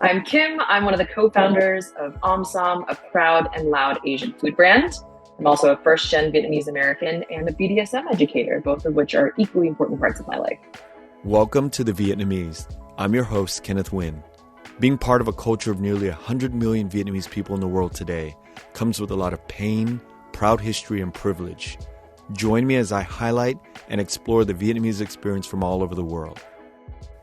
I'm Kim. I'm one of the co-founders of Omsom, a proud and loud Asian food brand. I'm also a first-gen Vietnamese American and a BDSM educator, both of which are equally important parts of my life. Welcome to the Vietnamese. I'm your host, Kenneth Nguyen. Being part of a culture of nearly 100 million Vietnamese people in the world today comes with a lot of pain, proud history, and privilege. Join me as I highlight and explore the Vietnamese experience from all over the world.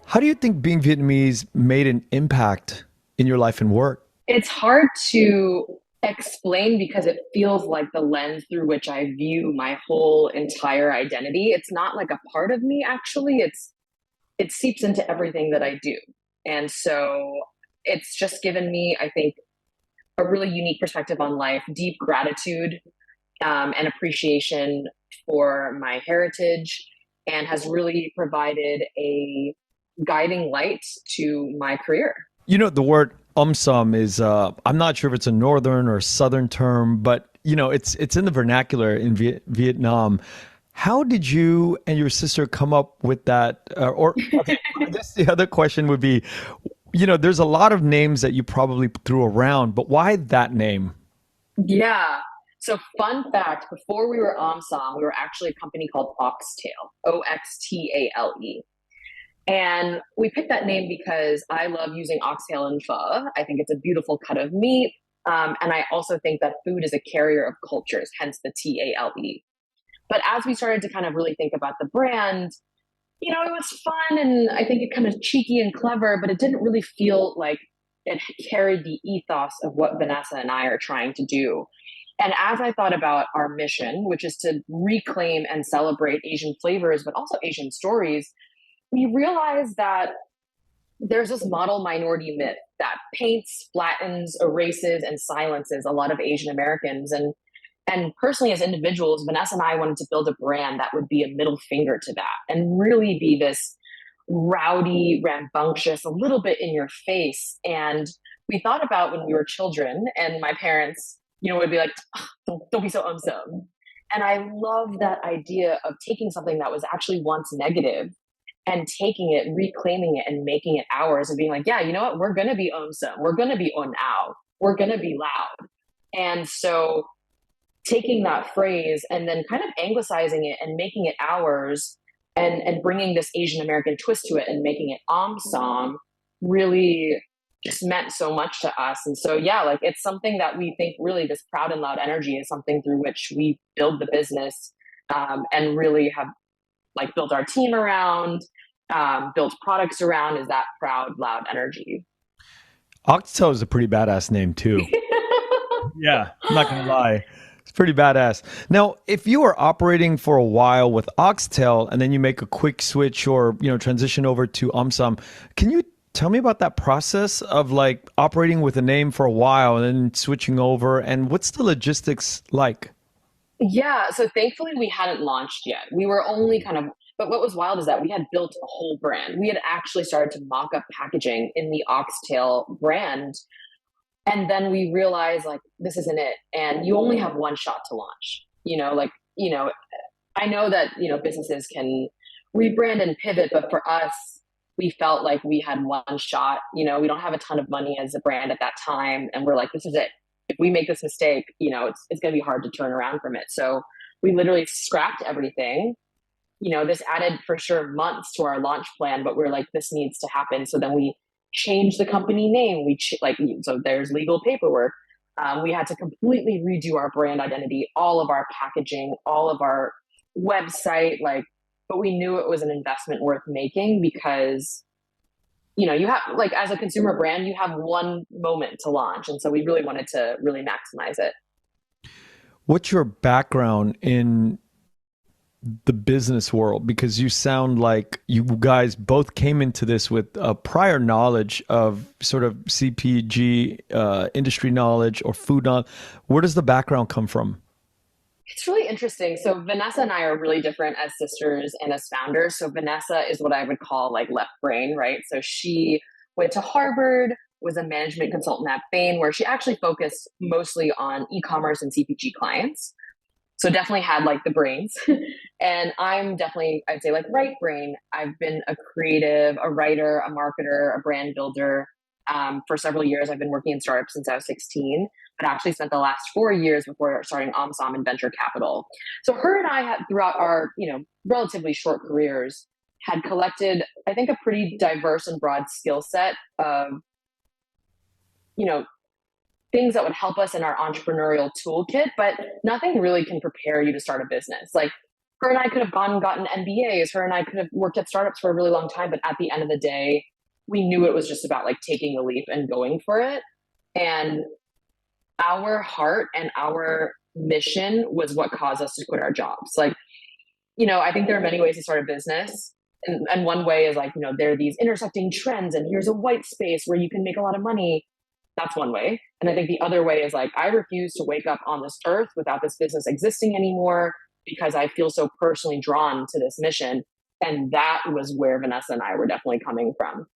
How do you think being Vietnamese made an impact in your life and work? It's hard to explain because it feels like the lens through which I view my whole entire identity. It's not like a part of me, actually. It seeps into everything that I do. And so it's just given me, I think, a really unique perspective on life, deep gratitude and appreciation for my heritage, and has really provided a guiding light to my career. You know, the word Omsom is, I'm not sure if it's a northern or southern term, but, it's in the vernacular in Vietnam. How did you and your sister come up with that? I guess the other question would be, there's a lot of names that you probably threw around, but why that name? Yeah. So fun fact, before we were Omsom, we were actually a company called Oxtail, Oxtale. And we picked that name because I love using oxtail in pho. I think it's a beautiful cut of meat. And I also think that food is a carrier of cultures, hence the Tale. But as we started to kind of really think about the brand, it was fun and I think it kind of cheeky and clever, but it didn't really feel like it carried the ethos of what Vanessa and I are trying to do. And as I thought about our mission, which is to reclaim and celebrate Asian flavors, but also Asian stories, we realized that there's this model minority myth that paints, flattens, erases, and silences a lot of Asian Americans. And personally, as individuals, Vanessa and I wanted to build a brand that would be a middle finger to that and really be this rowdy, rambunctious, a little bit in your face. And we thought about when we were children, and my parents, would be like, "Oh, don't be so And I love that idea of taking something that was actually once negative and taking it, reclaiming it, and making it ours, and being like, yeah, you know what? We're going to be Omsom. We're going to be onao. We're going to be loud. And so taking that phrase and then kind of anglicizing it and making it ours, and bringing this Asian American twist to it and making it Omsom really just meant so much to us. And so, yeah, like it's something that we think really this proud and loud energy is something through which we build the business, and really have like built our team around, built products around, is that proud, loud energy. Oxtail is a pretty badass name too. Yeah, I'm not gonna lie. It's pretty badass. Now, if you are operating for a while with Oxtail and then you make a quick switch or, transition over to Omsom, can you tell me about that process of like operating with a name for a while and then switching over, and what's the logistics like? Yeah, so thankfully we hadn't launched yet. We were only kind of, but what was wild is that we had built a whole brand. We had actually started to mock up packaging in the Oxtail brand. And then we realized like, this isn't it. And you only have one shot to launch, I know that, businesses can rebrand and pivot, but for us, we felt like we had one shot. We don't have a ton of money as a brand at that time. And we're like, this is it. If we make this mistake, it's going to be hard to turn around from it. So we literally scrapped everything. This added for sure months to our launch plan, but we're like, this needs to happen. So then we changed the company name. So there's legal paperwork. We had to completely redo our brand identity, all of our packaging, all of our website, but we knew it was an investment worth making because you have, like, as a consumer brand, you have one moment to launch. And so we really wanted to really maximize it. What's your background in the business world? Because you sound like you guys both came into this with a prior knowledge of sort of CPG industry knowledge or food knowledge. Where does the background come from? It's really interesting. So Vanessa and I are really different as sisters and as founders. So Vanessa is what I would call like left brain, right? So she went to Harvard, was a management consultant at Bain, where she actually focused mostly on e-commerce and CPG clients. So definitely had like the brains. And I'm definitely, I'd say like right brain. I've been a creative, a writer, a marketer, a brand builder. For several years. I've been working in startups since I was 16, but actually spent the last 4 years before starting Omsom in venture capital. So her and I had, throughout our, relatively short careers, had collected, I think, a pretty diverse and broad skill set of, you know, things that would help us in our entrepreneurial toolkit, but nothing really can prepare you to start a business. Like her and I could have gone and gotten MBAs. Her and I could have worked at startups for a really long time, but at the end of the day, we knew it was just about like taking the leap and going for it. And our heart and our mission was what caused us to quit our jobs. Like, I think there are many ways to start a business. And one way is like, there are these intersecting trends, and here's a white space where you can make a lot of money. That's one way. And I think the other way is like, I refuse to wake up on this earth without this business existing anymore because I feel so personally drawn to this mission. And that was where Vanessa and I were definitely coming from.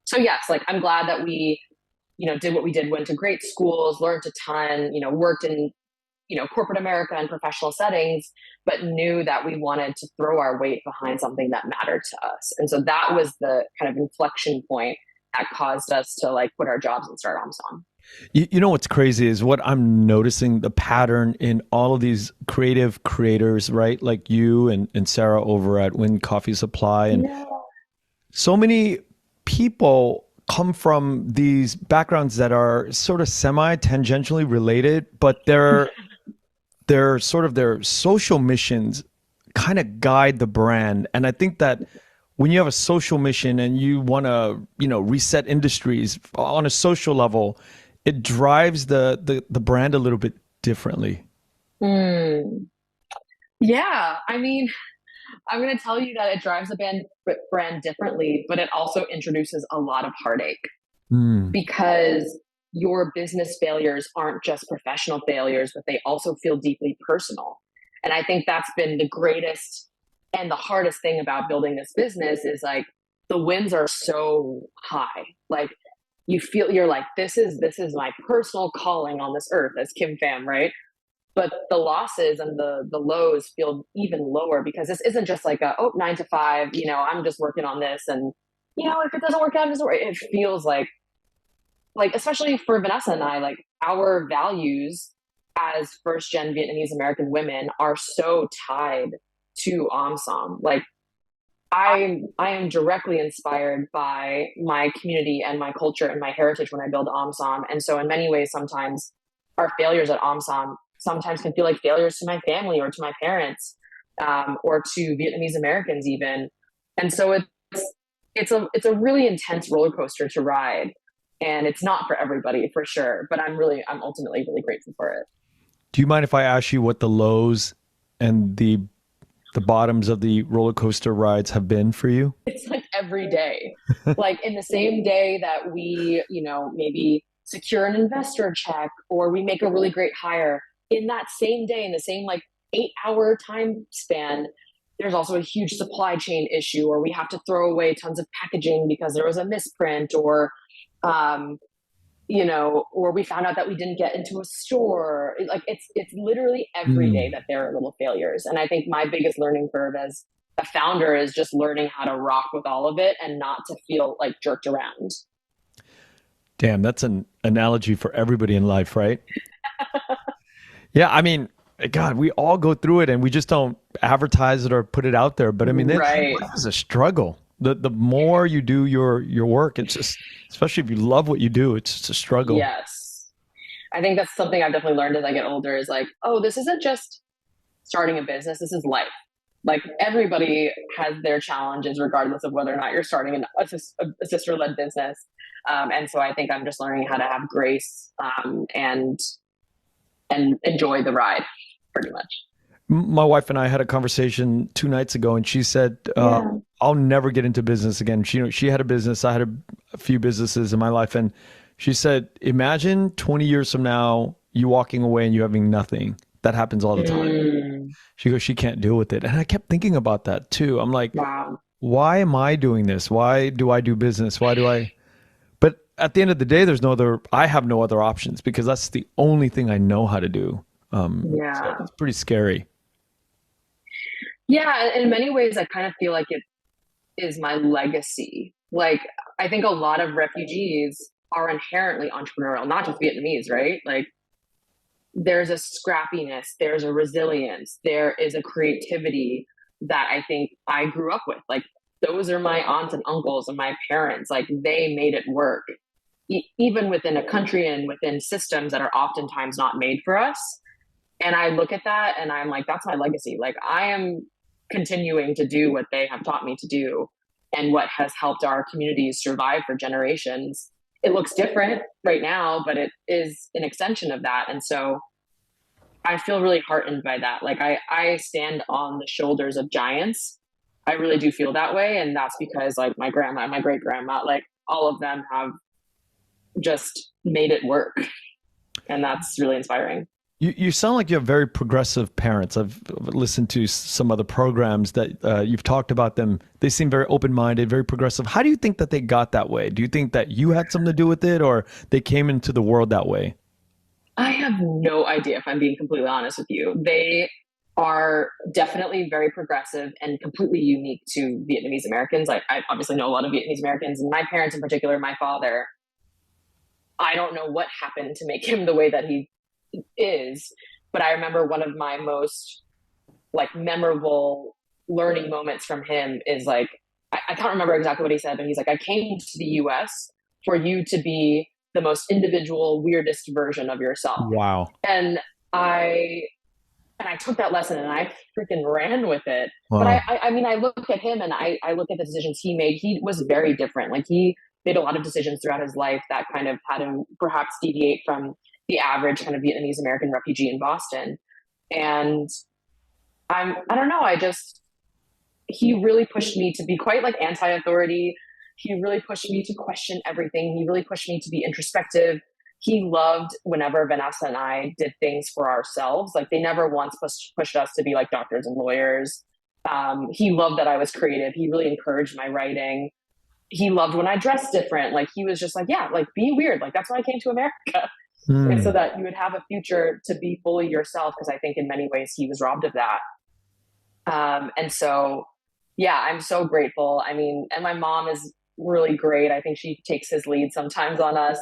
So yes, like I'm glad that we, did what we did, went to great schools, learned a ton, worked in, corporate America and professional settings, but knew that we wanted to throw our weight behind something that mattered to us. And so that was the kind of inflection point that caused us to like quit our jobs and start Omsom. You know what's crazy is what I'm noticing the pattern in all of these creative creators, right? Like you and Sarah over at Wind Coffee Supply. And so many people come from these backgrounds that are sort of semi-tangentially related, but their sort of their social missions kind of guide the brand. And I think that when you have a social mission and you want to, reset industries on a social level, it drives the brand a little bit differently. Yeah, I mean, I'm going to tell you that it drives the brand differently, but it also introduces a lot of heartache because your business failures aren't just professional failures, but they also feel deeply personal. And I think that's been the greatest and the hardest thing about building this business is like the wins are so high. Like you feel you're like, this is my personal calling on this earth as Kim Pham, right? But the losses and the lows feel even lower because this isn't just like 9 to 5, I'm just working on this. And, if it doesn't work out, it doesn't work. It feels like, especially for Vanessa and I, like our values as first gen Vietnamese American women are so tied to Omsom. Like I am directly inspired by my community and my culture and my heritage when I build Omsom. And so in many ways, sometimes our failures at Omsom sometimes can feel like failures to my family or to my parents, or to Vietnamese Americans even. And so it's a really intense roller coaster to ride, and it's not for everybody for sure. But I'm ultimately really grateful for it. Do you mind if I ask you what the lows and the bottoms of the roller coaster rides have been for you? It's like every day, like in the same day that we, maybe secure an investor check or we make a really great hire, in that same day, in the same like 8-hour time span, there's also a huge supply chain issue, or we have to throw away tons of packaging because there was a misprint, or, or we found out that we didn't get into a store. Like it's literally every day that there are little failures. And I think my biggest learning curve as a founder is just learning how to rock with all of it and not to feel like jerked around. Damn, that's an analogy for everybody in life, right? Yeah, I mean, God, we all go through it and we just don't advertise it or put it out there. But I mean, Right. life is a struggle. The more you do your work, it's just, especially if you love what you do, it's just a struggle. Yes. I think that's something I've definitely learned as I get older is like, oh, this isn't just starting a business. This is life. Like everybody has their challenges, regardless of whether or not you're starting a sister-led business. And so I think I'm just learning how to have grace, and enjoy the ride pretty much. My wife and I had a conversation 2 nights ago, and she said, I'll never get into business again. She had a business. I had a few businesses in my life. And she said, imagine 20 years from now, you walking away and you having nothing. That happens all the time. She goes, she can't deal with it. And I kept thinking about that too. I'm like, wow. Why am I doing this? Why do I do business? Why do I? But at the end of the day, I have no other options because that's the only thing I know how to do. So it's pretty scary. Yeah. In many ways, I kind of feel like it is my legacy. Like, I think a lot of refugees are inherently entrepreneurial, not just Vietnamese, right? Like there's a scrappiness, there's a resilience, there is a creativity that I think I grew up with. Like those are my aunts and uncles and my parents. Like they made it work, even within a country and within systems that are oftentimes not made for us. And I look at that and I'm like, that's my legacy. Like I am continuing to do what they have taught me to do and what has helped our communities survive for generations. It looks different right now, but it is an extension of that. And so I feel really heartened by that. Like I stand on the shoulders of giants. I really do feel that way. And that's because like my grandma, my great grandma, like all of them have just made it work. And that's really inspiring. You sound like you have very progressive parents. I've listened to some other programs that you've talked about them. They seem very open-minded, very progressive. How do you think that they got that way? Do you think that you had something to do with it, or they came into the world that way? I have no idea, if I'm being completely honest with you. They are definitely very progressive and completely unique to Vietnamese Americans. I obviously know a lot of Vietnamese Americans, and my parents in particular, my father, I don't know what happened to make him the way that he is, but I remember one of my most like memorable learning moments from him is like I can't remember exactly what he said, but he's like, I came to the US for you to be the most individual, weirdest version of yourself. Wow. And I I took that lesson and I freaking ran with it. But Wow. I mean, I look at him and I look at the decisions he made. He was very different. Like he made a lot of decisions throughout his life that kind of had him perhaps deviate from the average kind of Vietnamese American refugee in Boston. And I don't know, he really pushed me to be quite like anti-authority. He really pushed me to question everything. He really pushed me to be introspective. He loved whenever Vanessa and I did things for ourselves. Like they never once pushed us to be like doctors and lawyers. He loved that I was creative. He really encouraged my writing. He loved when I dressed different. Like he was just like, yeah, like be weird. Like that's why I came to America. And so Hmm. that you would have a future to be fully yourself. Because I think in many ways he was robbed of that. And so, yeah, I'm so grateful. I mean, and my mom is really great. I think she takes his lead sometimes on us.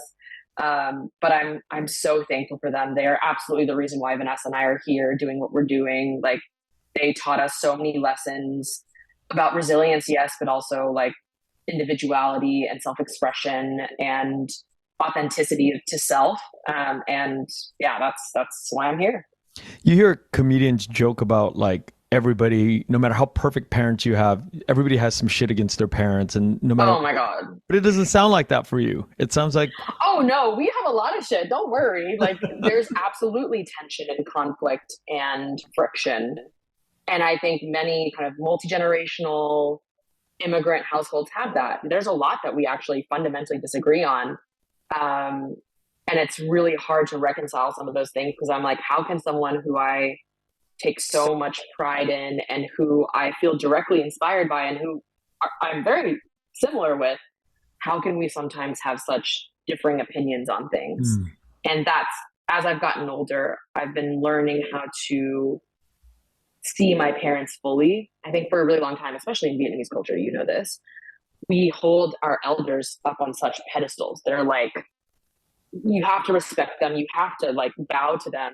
But I'm so thankful for them. They are absolutely the reason why Vanessa and I are here doing what we're doing. Like they taught us so many lessons about resilience, yes, but also like individuality and self-expression and authenticity to self. And yeah, that's why I'm here. You hear comedians joke about like everybody, no matter how perfect parents you have, everybody has some shit against their parents, and no matter. Oh my God. But it doesn't sound like that for you. It sounds like, Oh no, we have a lot of shit. Don't worry. Like there's absolutely tension and conflict and friction. And I think many kind of multi-generational immigrant households have that. There's a lot that we actually fundamentally disagree on. Um, and it's really hard to reconcile some of those things because I'm like, how can someone who I take so much pride in and who I feel directly inspired by and who I'm very similar with, how can we sometimes have such differing opinions on things? hmm, And that's, as I've gotten older, I've been learning how to see my parents fully. I think for a really long time, especially in Vietnamese culture, you know this, we hold our elders up on such pedestals. They're like, you have to respect them. You have to like bow to them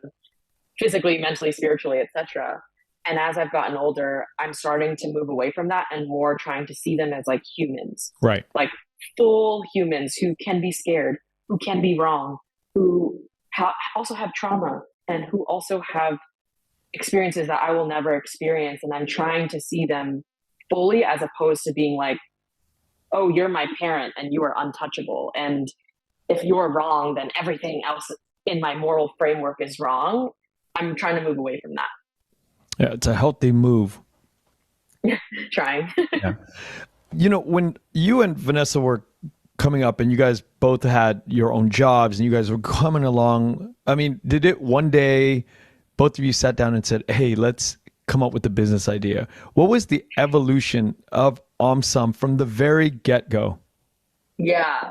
physically, mentally, spiritually, etc. And as I've gotten older, I'm starting to move away from that and more trying to see them as like humans, right. like full humans who can be scared, who can be wrong, who also have trauma and who also have experiences that I will never experience. And I'm trying to see them fully as opposed to being like, oh, you're my parent and you are untouchable. And if you're wrong, then everything else in my moral framework is wrong. I'm trying to move away from that. Yeah, it's a healthy move. Trying. Yeah. You know, when you and Vanessa were coming up and you guys both had your own jobs and you guys were coming along, I mean, did it one day both of you sat down and said, hey, let's come up with a business idea? What was the evolution of Omsom from the very get-go? Yeah.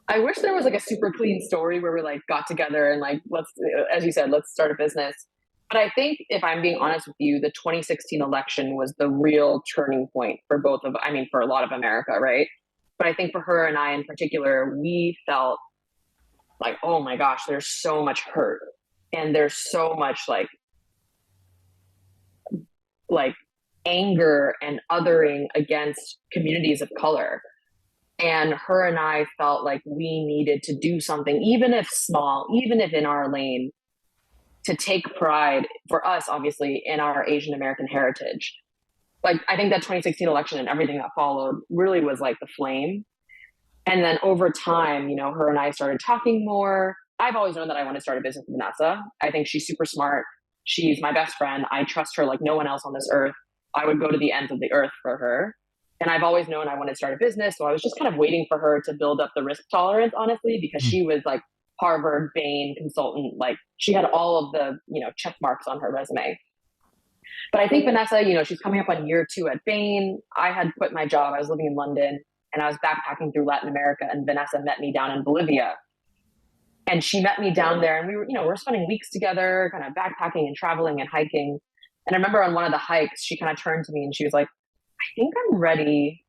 I wish there was like a super clean story where we like got together and like, let's, as you said, let's start a business. But I think if I'm being honest with you, the 2016 election was the real turning point for both of, I mean, for a lot of America, right? But I think for her and I in particular, we felt like, oh my gosh, there's so much hurt and there's so much like anger and othering against communities of color. And her and I felt like we needed to do something, even if small, even if in our lane, to take pride for us, obviously, in our Asian American heritage. Like, I think that 2016 election and everything that followed really was like the flame. And then over time, her and I started talking more. I've always known that I want to start a business with Vanessa. I think she's super smart. She's my best friend. I trust her like no one else on this earth. I would go to the ends of the earth for her. And I've always known I wanted to start a business. So I was just kind of waiting for her to build up the risk tolerance, honestly, because she was like Harvard, Bain consultant. Like she had all of the, check marks on her resume. But I think Vanessa, she's coming up on year 2 at Bain. I had quit my job. I was living in London and I was backpacking through Latin America, and Vanessa met me down in Bolivia. And she met me down there, and we were spending weeks together, kind of backpacking and traveling and hiking. And I remember on one of the hikes, she kind of turned to me and she was like, I think I'm ready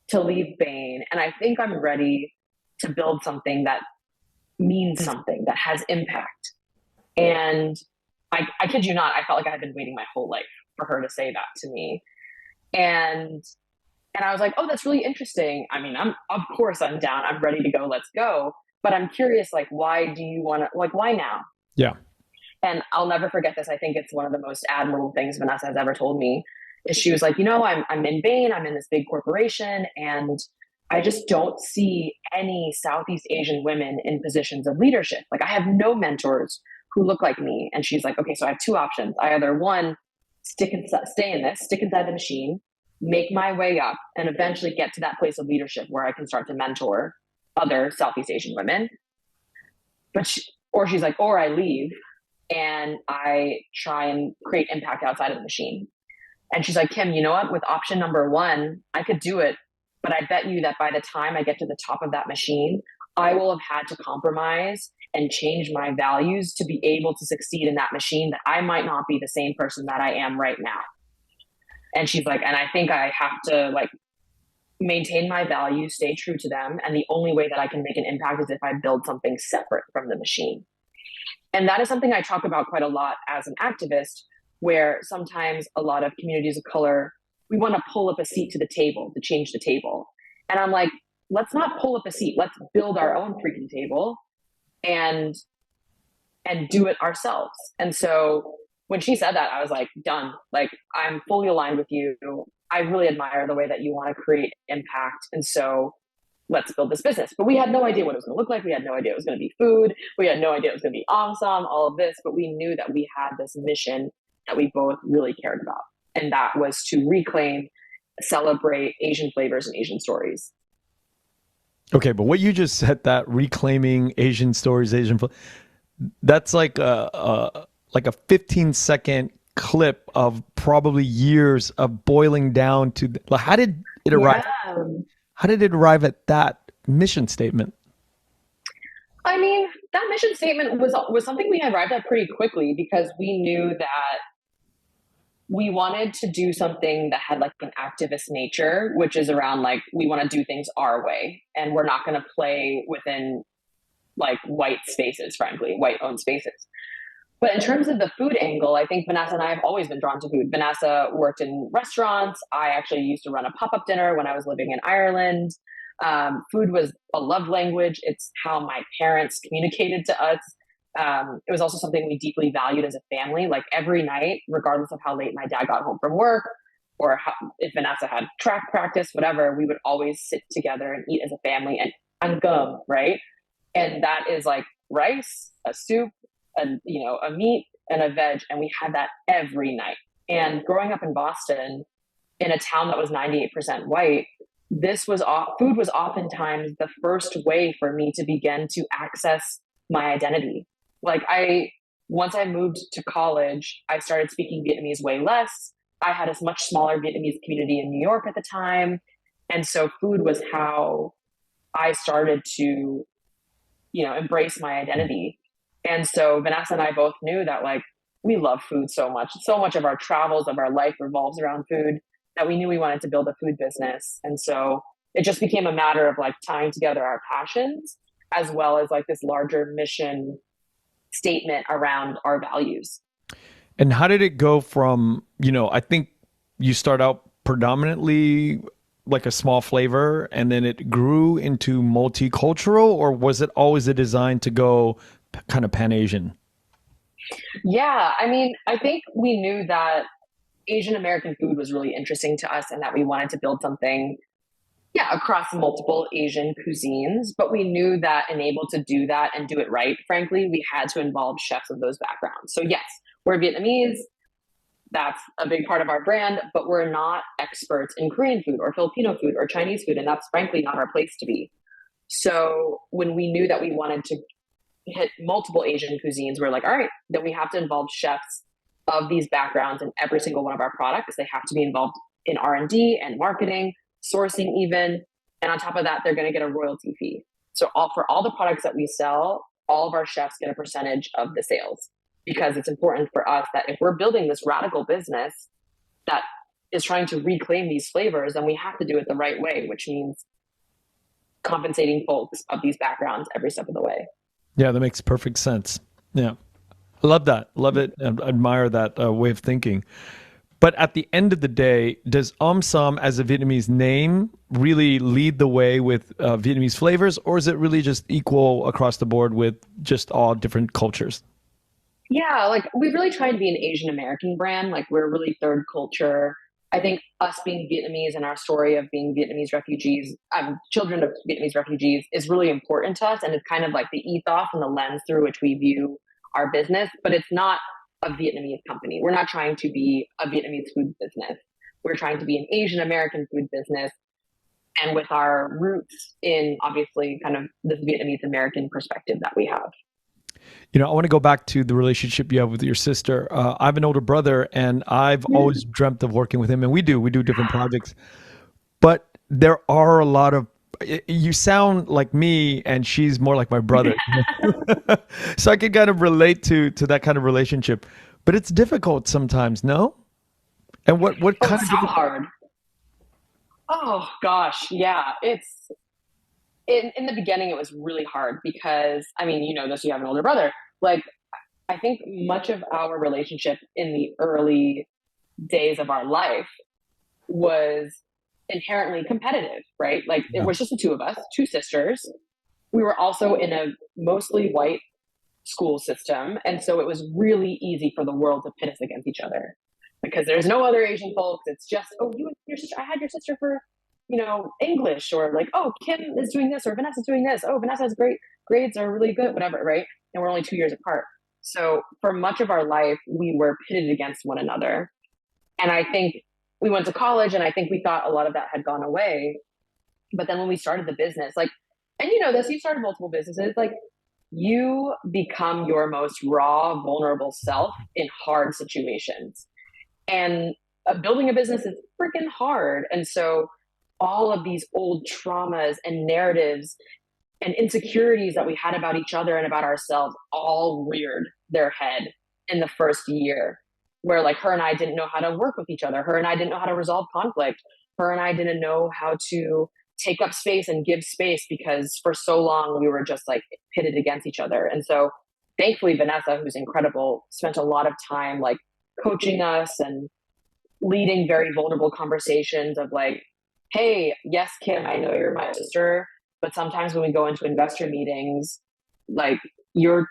to leave Bain. And I think I'm ready to build something that means something, that has impact. And I kid you not, I felt like I had been waiting my whole life for her to say that to me. And I was like, oh, that's really interesting. I mean, of course I'm down. I'm ready to go. Let's go. But I'm curious, like, why do you want to, like, why now? Yeah. And I'll never forget this. I think it's one of the most admirable things Vanessa has ever told me is she was like, I'm in Bain, I'm in this big corporation, and I just don't see any Southeast Asian women in positions of leadership. Like I have no mentors who look like me. And she's like, okay, so I have 2 options. I either one, stay inside the machine, make my way up, and eventually get to that place of leadership where I can start to mentor other Southeast Asian women. Or she's like, or I leave and I try and create impact outside of the machine. And she's like, Kim, you know what? With option number 1, I could do it. But I bet you that by the time I get to the top of that machine, I will have had to compromise and change my values to be able to succeed in that machine, that I might not be the same person that I am right now. And she's like, and I think I have to like maintain my values, stay true to them. And the only way that I can make an impact is if I build something separate from the machine. And that is something I talk about quite a lot as an activist, where sometimes a lot of communities of color, we want to pull up a seat to the table to change the table. And I'm like, let's not pull up a seat. Let's build our own freaking table and do it ourselves. And so when she said that, I was like, done. Like, I'm fully aligned with you. I really admire the way that you want to create impact. And so let's build this business. But we had no idea what it was going to look like. We had no idea it was going to be food. We had no idea it was going to be Omsom, all of this. But we knew that we had this mission that we both really cared about. And that was to reclaim, celebrate Asian flavors and Asian stories. Okay, but what you just said, that reclaiming Asian stories, that's like a 15-second clip of probably years of boiling down to how did it arrive? Yeah. How did it arrive at that mission statement? I mean, that mission statement was something we arrived at pretty quickly because we knew that we wanted to do something that had like an activist nature, which is around like, we want to do things our way and we're not going to play within like white spaces, frankly, white owned spaces. But in terms of the food angle, I think Vanessa and I have always been drawn to food. Vanessa worked in restaurants. I actually used to run a pop-up dinner when I was living in Ireland. Food was a love language. It's how my parents communicated to us. It was also something we deeply valued as a family. Like every night, regardless of how late my dad got home from work or if Vanessa had track practice, whatever, we would always sit together and eat as a family and gum, right? And that is like rice, a soup, a meat and a veg. And we had that every night. And growing up in Boston, in a town that was 98% white, food was oftentimes the first way for me to begin to access my identity. Like once I moved to college, I started speaking Vietnamese way less. I had a much smaller Vietnamese community in New York at the time. And so food was how I started to, embrace my identity. And so Vanessa and I both knew that like, we love food so much. So much of our travels, of our life revolves around food, that we knew we wanted to build a food business. And so it just became a matter of like tying together our passions as well as like this larger mission statement around our values. And how did it go from, I think you start out predominantly like a small flavor and then it grew into multicultural, or was it always a design to go kind of Pan Asian? Yeah, I mean, I think we knew that Asian American food was really interesting to us and that we wanted to build something, yeah, across multiple Asian cuisines. But we knew that and able to do that and do it right, frankly, we had to involve chefs of those backgrounds. So, yes, we're Vietnamese. That's a big part of our brand, but we're not experts in Korean food or Filipino food or Chinese food. And that's frankly not our place to be. So, when we knew that we wanted to hit multiple Asian cuisines, we're like, all right, then we have to involve chefs of these backgrounds in every single one of our products. They have to be involved in R&D and marketing, sourcing even. And on top of that, they're going to get a royalty fee. So for all the products that we sell, all of our chefs get a percentage of the sales because it's important for us that if we're building this radical business that is trying to reclaim these flavors, then we have to do it the right way, which means compensating folks of these backgrounds every step of the way. Yeah, that makes perfect sense. Yeah. I love that. Love it. And admire that way of thinking. But at the end of the day, does Omsom as a Vietnamese name really lead the way with Vietnamese flavors, or is it really just equal across the board with just all different cultures? Yeah, like we really tried to be an Asian American brand. Like we're really third culture. I think us being Vietnamese and our story of being Vietnamese refugees, children of Vietnamese refugees, is really important to us. And it's kind of like the ethos and the lens through which we view our business. But it's not a Vietnamese company. We're not trying to be a Vietnamese food business. We're trying to be an Asian American food business. And with our roots in obviously kind of this Vietnamese American perspective that we have. I want to go back to the relationship you have with your sister. I have an older brother, and I've always dreamt of working with him, and we do different projects. But there are a lot of you sound like me, and she's more like my brother, so I can kind of relate to that kind of relationship. But it's difficult sometimes, no? And what Oh, kind it's of so hard. Oh gosh, yeah. It's in the beginning it was really hard because I mean, you know this, you have an older brother. Like I think much of our relationship in the early days of our life was inherently competitive, right? Like it yeah, was just the two of us, two sisters. We were also in a mostly white school system. And so it was really easy for the world to pit us against each other because there's no other Asian folks. It's just, oh, you and your sister, I had your sister for, English, or like, oh, Kim is doing this or Vanessa's doing this. Oh, Vanessa has great grades, are really good, whatever, right? And we're only 2 years apart. So for much of our life, we were pitted against one another. And I think we went to college and I think we thought a lot of that had gone away. But then when we started the business, like, and you know this, you started multiple businesses, like you become your most raw, vulnerable self in hard situations. And building a business is freaking hard. And so all of these old traumas and narratives and insecurities that we had about each other and about ourselves all reared their head in the first year, where like her and I didn't know how to work with each other. Her and I didn't know how to resolve conflict. Her and I didn't know how to take up space and give space because for so long we were just like pitted against each other. And so thankfully Vanessa, who's incredible, spent a lot of time like coaching us and leading very vulnerable conversations of like, hey, yes, Kim, I know you're my sister, but sometimes when we go into investor meetings, like you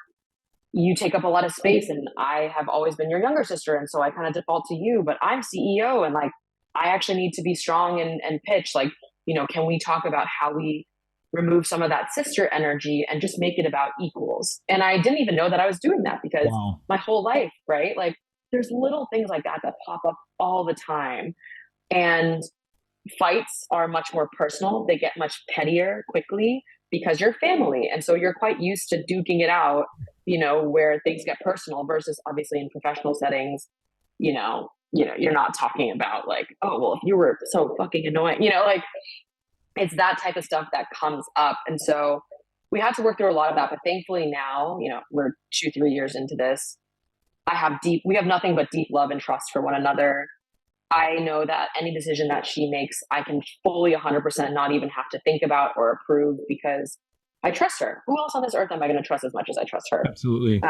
take up a lot of space and I have always been your younger sister. And so I kind of default to you, but I'm CEO and like, I actually need to be strong and pitch. Like, can we talk about how we remove some of that sister energy and just make it about equals? And I didn't even know that I was doing that because wow. my whole life, right? Like there's little things like that that pop up all the time. And fights are much more personal. They get much pettier quickly because you're family. And so you're quite used to duking it out, where things get personal versus obviously in professional settings, you're not talking about like, oh, well, if you were so fucking annoying, like it's that type of stuff that comes up. And so we had to work through a lot of that. But thankfully now, we're 2, 3 years into this. We have nothing but deep love and trust for one another. I know that any decision that she makes, I can fully 100% not even have to think about or approve because I trust her. Who else on this earth am I going to trust as much as I trust her? Absolutely.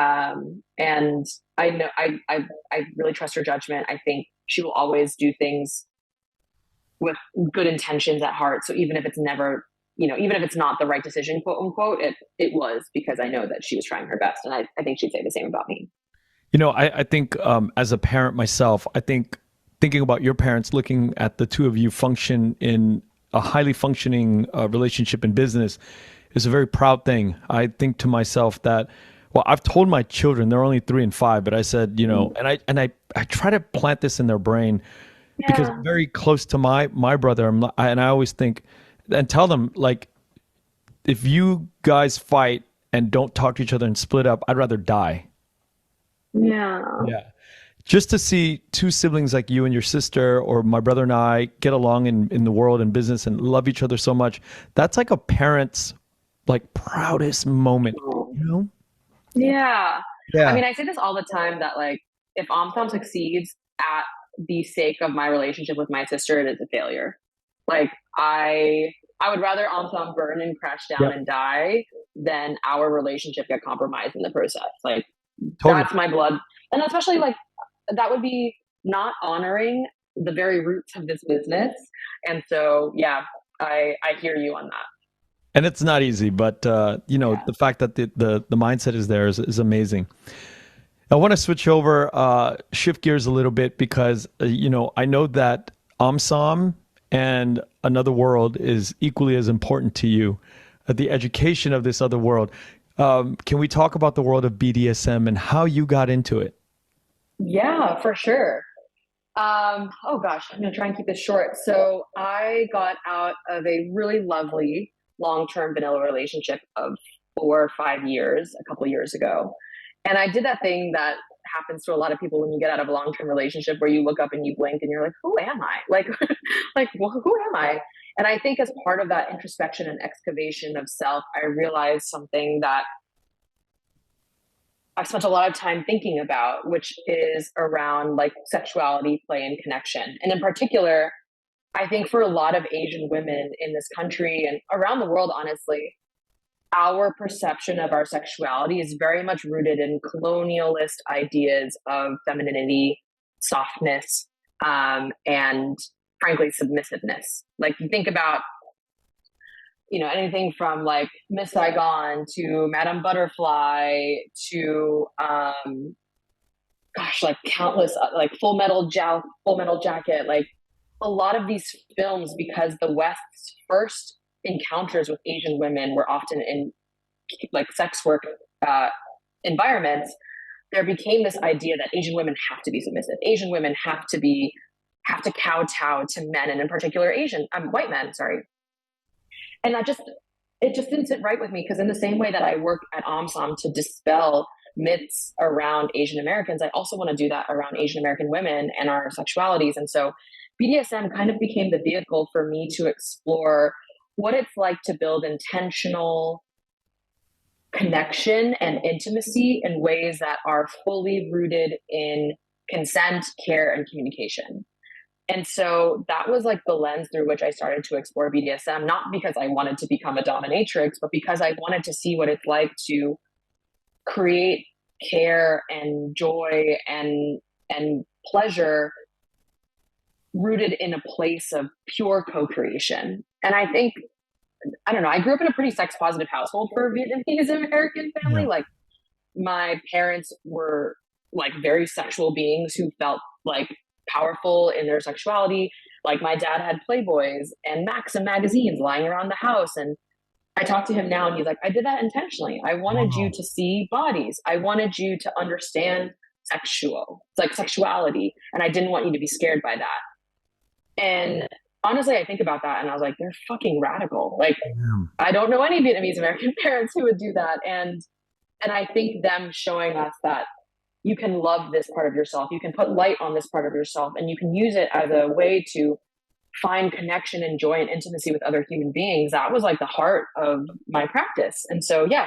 And I know I really trust her judgment. I think she will always do things with good intentions at heart. So even if it's never, even if it's not the right decision, quote unquote, it was because I know that she was trying her best. And I think she'd say the same about me. I think as a parent myself, I think thinking about your parents, looking at the two of you function in a highly functioning relationship in business is a very proud thing. I think to myself that, well, I've told my children, they're only 3 and 5, but I said, and I try to plant this in their brain because Yeah. very close to my brother, and I always think and tell them, like, if you guys fight and don't talk to each other and split up, I'd rather die. Yeah. Yeah. Just to see two siblings like you and your sister or my brother and I get along in the world and business and love each other so much, that's like a parent's like proudest moment, you know? Yeah. I Yeah. mean, I say this all the time that like if Omsom succeeds at the sake of my relationship with my sister, it is a failure. Like I would rather Omsom burn and crash down Yep. and die than our relationship get compromised in the process. Like Totally. that's my blood. And especially like that would be not honoring the very roots of this business. And so yeah, I hear you on that. And it's not easy, but Yeah. the fact that the mindset is there is amazing. I want to switch over, shift gears a little bit because I know that Omsom and Another World is equally as important to you. The education of this other world. Can we talk about the world of BDSM and how you got into it? Yeah, for sure. Oh gosh, I'm gonna try and keep this short. So I got out of a really lovely long-term vanilla relationship of 4 or 5 years a couple of years ago. And I did that thing that happens to a lot of people when you get out of a long-term relationship where you look up and you blink and you're like, who am I? Like, like, well, who am I? And I think as part of that introspection and excavation of self, I realized something that I've spent a lot of time thinking about, which is around like sexuality, play, and connection. And in particular, I think for a lot of Asian women in this country and around the world, honestly, our perception of our sexuality is very much rooted in colonialist ideas of femininity, softness, and frankly, submissiveness. Like you think about anything from like Miss Saigon to Madame Butterfly to gosh, like countless like Full Metal Jacket, like a lot of these films because the West's first encounters with Asian women were often in like sex work uh, environments. There became this idea that Asian women have to be submissive. Asian women have to kowtow to men, and in particular Asian white men. Sorry, and it just didn't sit right with me because in the same way that I work at OMSOM to dispel myths around Asian Americans, I also want to do that around Asian American women and our sexualities. And so BDSM kind of became the vehicle for me to explore what it's like to build intentional connection and intimacy in ways that are fully rooted in consent, care, and communication. And so that was like the lens through which I started to explore BDSM, not because I wanted to become a dominatrix, but because I wanted to see what it's like to create care and joy and pleasure rooted in a place of pure co-creation. And I think, I don't know, I grew up in a pretty sex positive household for a Vietnamese American family. Yeah. Like my parents were like very sexual beings who felt like powerful in their sexuality. Like my dad had Playboys and Maxim magazines lying around the house. And I talk to him now and he's like, I did that intentionally. I wanted you Wow. to see bodies. I wanted you to understand it's like sexuality. And I didn't want you to be scared by that. And honestly, I think about that and I was like, they're fucking radical. Like, Yeah. I don't know any Vietnamese American parents who would do that. And I think them showing us that you can love this part of yourself, you can put light on this part of yourself, and you can use it as a way to find connection and joy and intimacy with other human beings. That was like the heart of my practice. And so, yeah,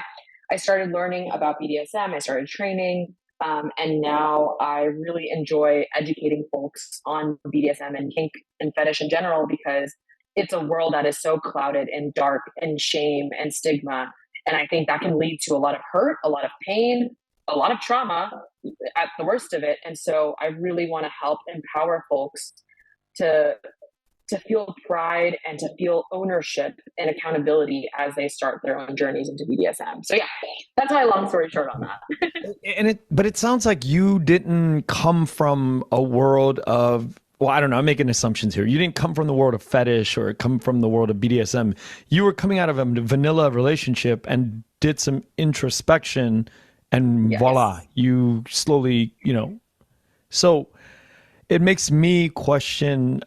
I started learning about BDSM. I started training. And now I really enjoy educating folks on BDSM and kink and fetish in general because it's a world that is so clouded and dark and shame and stigma. And I think that can lead to a lot of hurt, a lot of pain, a lot of trauma at the worst of it. And so I really want to help empower folks to to feel pride and to feel ownership and accountability as they start their own journeys into BDSM. So yeah, that's my long story short on that. But it sounds like you didn't come from a world of, well, I don't know, I'm making assumptions here. You didn't come from the world of fetish or come from the world of BDSM. You were coming out of a vanilla relationship and did some introspection, and Yes. voila, you slowly, so it makes me question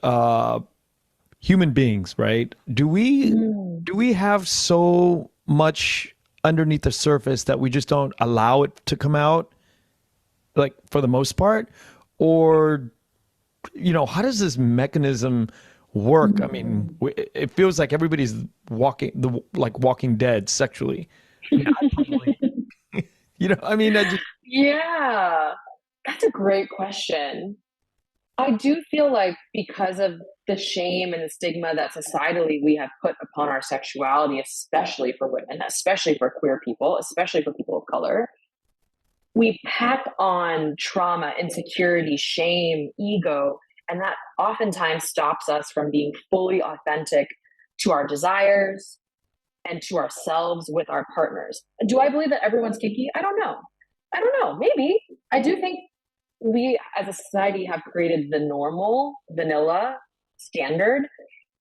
human beings, right? Do we have so much underneath the surface that we just don't allow it to come out, like for the most part? Or how does this mechanism work? I mean, it feels like everybody's walking dead sexually. I mean, I personally, I mean, I just, Yeah, that's a great question. I do feel like because of the shame and the stigma that societally we have put upon our sexuality, especially for women, especially for queer people, especially for people of color, we pack on trauma, insecurity, shame, ego, and that oftentimes stops us from being fully authentic to our desires and to ourselves with our partners. Do I believe that everyone's kinky? I don't know. I don't know. Maybe. I do think we as a society have created the normal vanilla standard,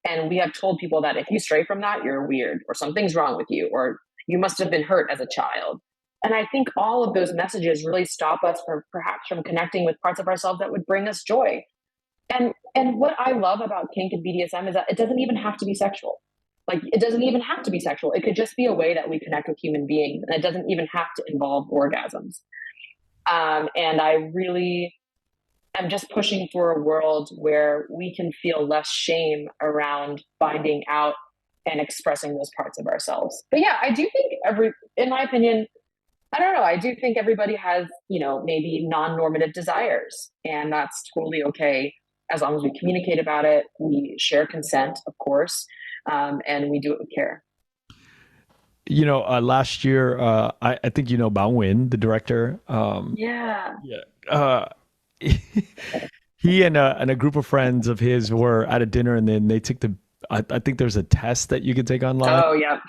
and we have told people that if you stray from that, you're weird or something's wrong with you or you must have been hurt as a child. And I think all of those messages really stop us from perhaps from connecting with parts of ourselves that would bring us joy. And what I love about kink and BDSM is that it doesn't even have to be sexual. Like it doesn't even have to be sexual. It could just be a way that we connect with human beings, and it doesn't even have to involve orgasms. And I really am just pushing for a world where we can feel less shame around finding out and expressing those parts of ourselves. But yeah, I do think in my opinion, I don't know. I do think everybody has, maybe non-normative desires, and that's totally okay as long as we communicate about it. We share consent, of course, and we do it with care. Last year, I think Bao Win, the director. Yeah. Yeah. He and a group of friends of his were at a dinner, and then they took I think there's a test that you could take online. Oh, yeah.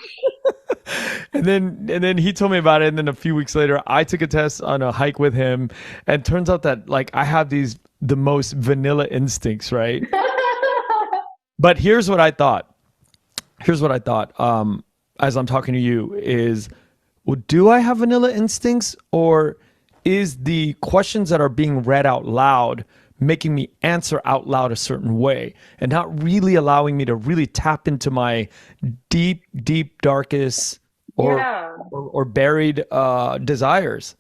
And then he told me about it, and then a few weeks later I took a test on a hike with him, and turns out that like I have the most vanilla instincts, right? But here's what I thought. As I'm talking to you is, well, do I have vanilla instincts, or is the questions that are being read out loud making me answer out loud a certain way and not really allowing me to really tap into my deep, darkest or buried desires?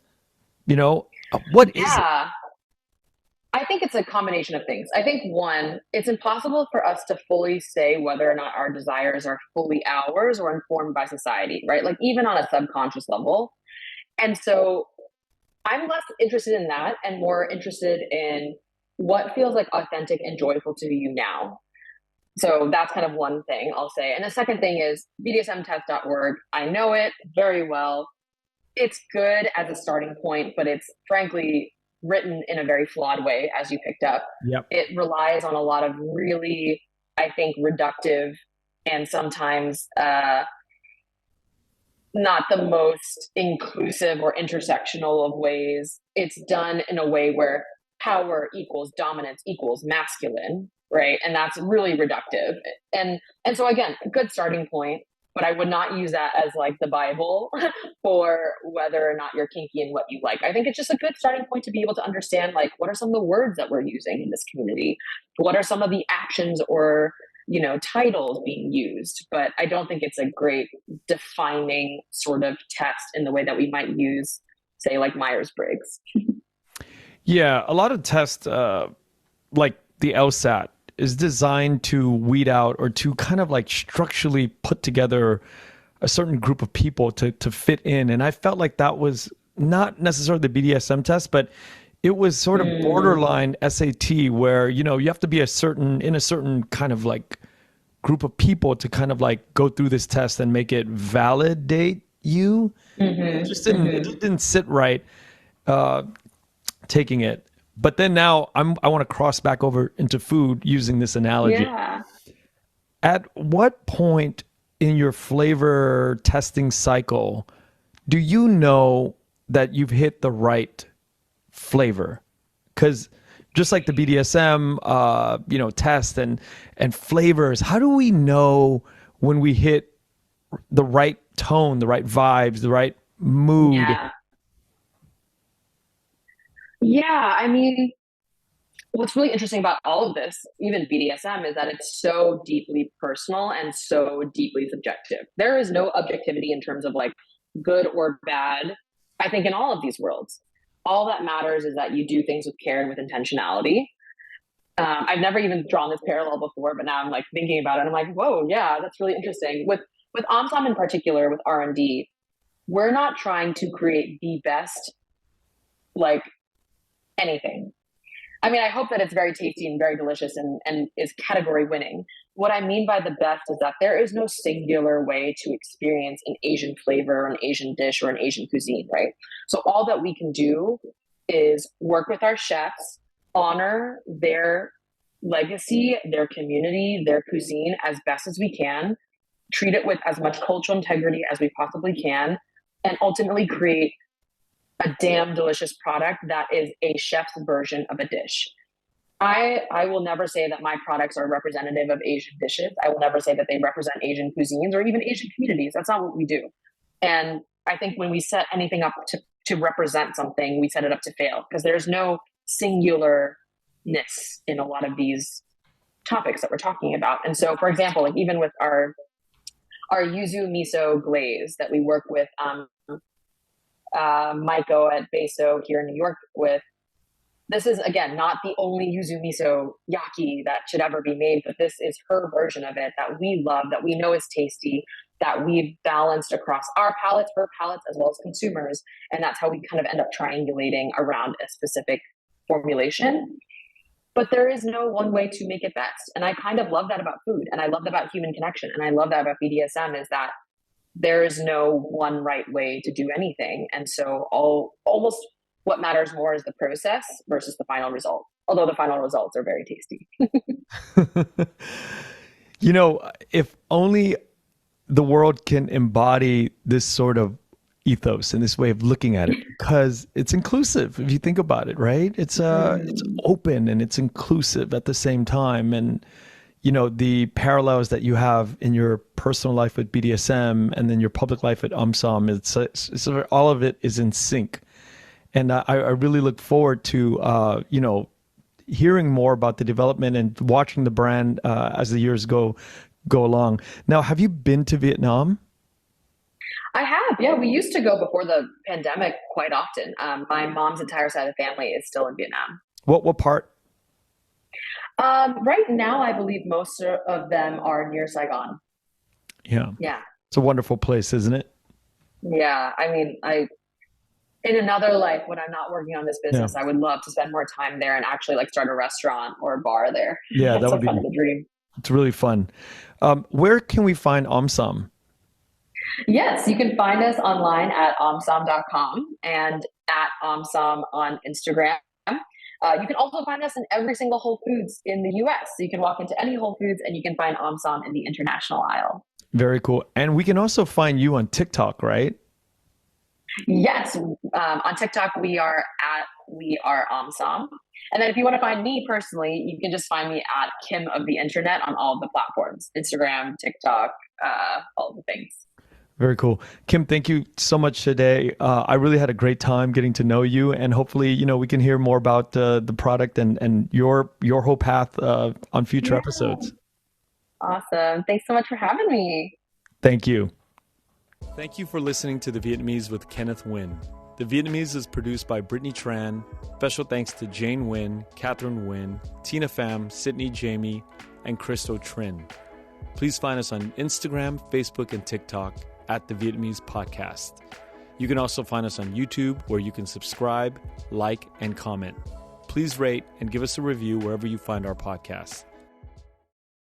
What is it? Yeah. I think it's a combination of things. I think one, it's impossible for us to fully say whether or not our desires are fully ours or informed by society, right? Like even on a subconscious level. And so I'm less interested in that and more interested in what feels like authentic and joyful to you now. So that's kind of one thing I'll say. And the second thing is BDSMtest.org. I know it very well. It's good as a starting point, but it's frankly written in a very flawed way, as you picked up. Yep. It relies on a lot of really, I think, reductive and sometimes not the most inclusive or intersectional of ways. It's done in a way where power equals dominance equals masculine, right? And that's really reductive. And so again, a good starting point, but I would not use that as like the Bible for whether or not you're kinky and what you like. I think it's just a good starting point to be able to understand like what are some of the words that we're using in this community? What are some of the actions or titles being used? But I don't think it's a great defining sort of test in the way that we might use, say, like Myers-Briggs. Yeah, a lot of tests, like the LSAT, is designed to weed out or to kind of like structurally put together a certain group of people to fit in. And I felt like that was not necessarily the BDSM test, but it was sort of borderline SAT where, you have to be in a certain kind of like group of people to kind of like go through this test and make it validate you. It didn't sit right taking it. But then now I want to cross back over into food using this analogy. Yeah. At what point in your flavor testing cycle do you know that you've hit the right flavor? Because just like the BDSM, test and flavors, how do we know when we hit the right tone, the right vibes, the right mood? Yeah, I mean, what's really interesting about all of this, even BDSM, is that it's so deeply personal and so deeply subjective. There is no objectivity in terms of like good or bad, I think, in all of these worlds. All that matters is that you do things with care and with intentionality. I've never even drawn this parallel before, but now I'm like thinking about it. And I'm like, whoa, yeah, that's really interesting. With Omsom in particular, with R&D, we're not trying to create the best, like, anything. I mean, I hope that it's very tasty and very delicious and is category winning. What I mean by the best is that there is no singular way to experience an Asian flavor or an Asian dish or an Asian cuisine, right? So all that we can do is work with our chefs, honor their legacy, their community, their cuisine as best as we can, treat it with as much cultural integrity as we possibly can, and ultimately create a damn delicious product that is a chef's version of a dish. I will never say that my products are representative of Asian dishes. I will never say that they represent Asian cuisines or even Asian communities. That's not what we do. And I think when we set anything up to represent something, we set it up to fail because there's no singularness in a lot of these topics that we're talking about. And so, for example, like even with our yuzu miso glaze that we work with Maiko at Beso here in New York with. This is, again, not the only yuzu miso yaki that should ever be made, but this is her version of it that we love, that we know is tasty, that we've balanced across our palates, her palates, as well as consumers. And that's how we kind of end up triangulating around a specific formulation. But there is no one way to make it best. And I kind of love that about food. And I love that about human connection. And I love that about BDSM is that there is no one right way to do anything. And so almost what matters more is the process versus the final result. Although the final results are very tasty. If only the world can embody this sort of ethos and this way of looking at it, because it's inclusive. If you think about it, right? It's open and it's inclusive at the same time. And the parallels that you have in your personal life with BDSM and then your public life at Omsom, it's all of it is in sync. And I really look forward to, hearing more about the development and watching the brand as the years go along. Now, have you been to Vietnam? I have. Yeah, we used to go before the pandemic quite often. My mom's entire side of the family is still in Vietnam. What part? Right now, I believe most of them are near Saigon. Yeah. Yeah. It's a wonderful place, isn't it? Yeah. I mean, in another life, when I'm not working on this business, I would love to spend more time there and actually like start a restaurant or a bar there. Yeah, that would be the dream. It's really fun. Where can we find Omsom? Yes, you can find us online at omsom.com and at Omsom on Instagram. You can also find us in every single Whole Foods in the US. So you can walk into any Whole Foods and you can find Omsom in the international aisle. Very cool. And we can also find you on TikTok, right? Yes. On TikTok, we are Omsom. And then if you want to find me personally, you can just find me at Kim of the Internet on all of the platforms, Instagram, TikTok, all of the things. Very cool. Kim, thank you so much today. I really had a great time getting to know you, and hopefully, we can hear more about the product and your whole path on future episodes. Awesome. Thanks so much for having me. Thank you. Thank you for listening to The Vietnamese with Kenneth Nguyen. The Vietnamese is produced by Brittany Tran. Special thanks to Jane Nguyen, Catherine Nguyen, Tina Pham, Sydney Jamie, and Christo Trin. Please find us on Instagram, Facebook, and TikTok at The Vietnamese Podcast. You can also find us on YouTube, where you can subscribe, like, and comment. Please rate and give us a review wherever you find our podcasts.